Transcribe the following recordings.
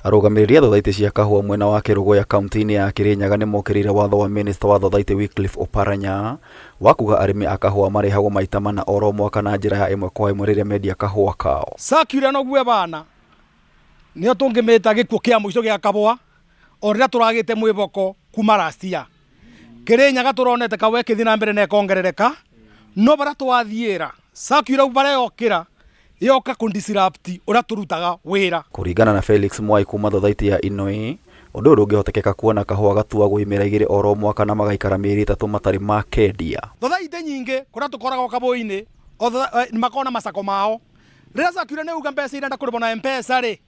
Arũgamĩrĩri a thothaitĩ cia kahũa mwena wa Kĩrũgũya kaunti-inĩ ya Kĩrĩnyaga nĩ mokĩrĩire watho wa minista wa thothaitĩ Wycliffe Oparanya wa kuga arĩmi a kahũa marĩhagwo maita mana oro mwaka na njĩra ya ĩmwe kwa ĩmwe rĩrĩa mendia kahũa kao. Sakiura noguo bana nĩo tũngĩmĩta gĩkuũ kĩa mũico gĩa kahũa o rĩrĩa tũragĩte mwĩboko kuma last year. Kĩrĩnyaga tũronete kahũa gĩthiĩ na mbere na ĩkongerereka, no bara twathiĩra Sakiura bara yokĩra yoka kundisrupt ũrĩa tũrutaga wĩra. Kũringana na Felix Mwai kuma thothaitĩ ya Inoi, ũndũ ũyũ ũngĩhotekeka kuona kahũa gatuagwo imera igĩrĩ oro mwaka na magaikara mĩeri 3 matarĩ makendia. Thothaitĩ nyingĩ kũrĩa tũkoragwo kabũi-inĩ nĩ makona macako mao. Rĩrĩa Sakiura nĩ uga mbeca irenda kũrĩbwo na M-Pesa rĩ,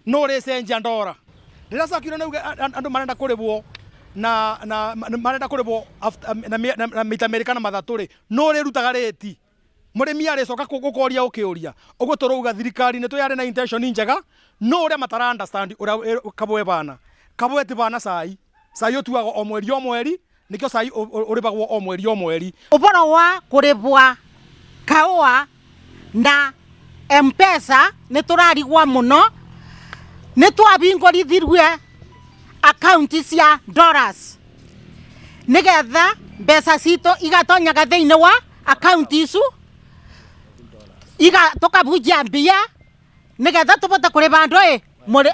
no rĩcenjia ndora. Rĩrĩa Sakiura nĩ uga andũ marenda kũrĩbwo na marenda kũrĩbwo na maita merĩ kana mathatũ rĩ, no rĩrutaga rĩti. Mũrĩmi arĩcoka gũkoria ũkĩũria. Ũguo tũrauga thirikari nĩ twĩyarĩ na intention njega, no ũrĩa matara understand ũrĩa kabũa bana. Kabũa ti bana sai ũtuagwo o mweri nĩkĩo sai ũrĩbagwo o mweri. Ũboro wa kũrĩbwa kahũa na M-Pesa nĩ tũrarigwa mũno, nĩ twabingũrithirie akaunti cia dollars nĩgetha mbeca citũ igatonyaga thĩinĩ wa akaunti icu tukabunjia mbia nĩgetha tũbote kũrĩba andũ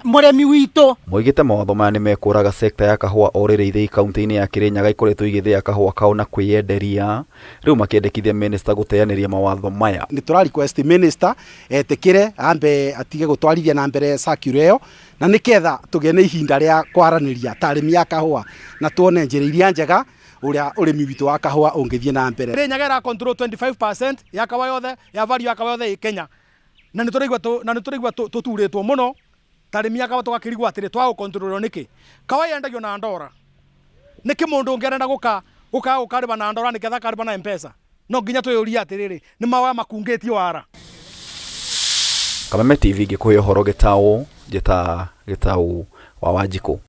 mũrĩmi witũ. Moigĩte mawatho maya nĩ mekũraga sekta ya kahũa o rĩrĩa ithĩi kaunti-inĩ ya Kĩrĩnyaga ikoretwo igĩthĩa kahũa kao na kwĩyenderia, rĩu makĩendekithia minista gũteanĩria mawatho maya. Nĩ tũra request minister etĩkĩre ambe atige gũtwarithia na mbere Sakiura ĩyo, na nĩketha tũgĩe na ihinda rĩa kwaranĩria ta arĩmi a kahũa na tuone njĩra iria njega ũrĩa ũrĩmi witũ wa kahũa ũngĩthiĩ na mbere. Kĩrĩnyaga ĩra control 25% ya kahũa yothe, ya value ya kahũa yothe ĩ Kenya. Na nĩ tũraigua tũturĩtwo mũno tarĩmi a kahũa tũgakĩrigwo atĩrĩ twa control nĩkĩ. Kahũa yendagio na ndora. Nĩkĩ mũndũ ũngĩenda gũkarĩba na ndora nĩketha akarĩba na M-Pesa. No nginya twĩyũrie atĩrĩrĩ, nĩ mawa makungĩtio wara. Kameme TV ngĩkũhe ũhoro Gĩtaũ wa Wanjikũ.